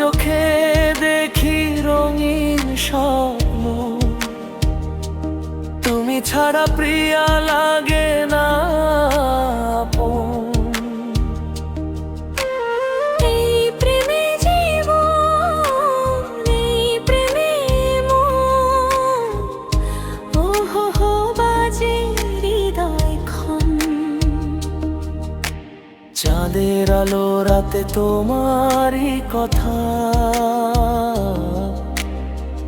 চোখে দেখি রঙিন স্বপ্ন, তুমি ছাড়া প্রিয়া লাগে না আপন। এই প্রেমে জীবন, এই প্রেমে মন, ও হো হো বাজে হৃদয়ক্ষণ। চাঁদের আলো রাতে তোমারই কথা,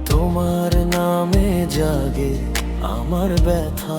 তোমার নামে জাগে আমার ব্যথা।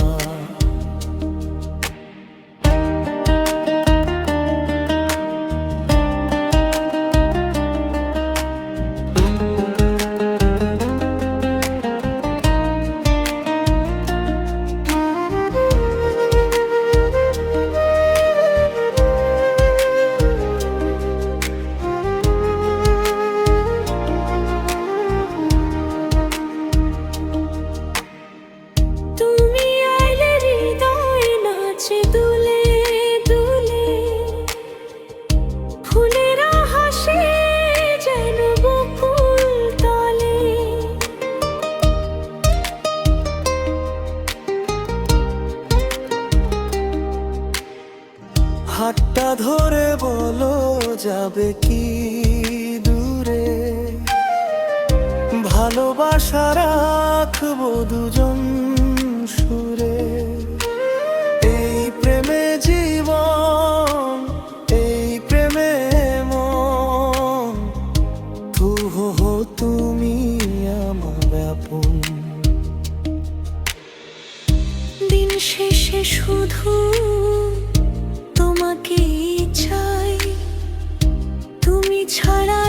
তুমি আইলে হৃদয় নাচে দুলে দুলে, ফুলেরা হাসে যেন বকুল তলে। হাতটা ধরে বলো যাবে কি দূরে, ভালোবাসা রাখবো দুজন সুরে। এই প্রেমে জীবন, এই প্রেমে মন, তু হো তুমি আমার আপন। দিন শেষে শুধু তোমাকেই চাই, তুমি ছাড়া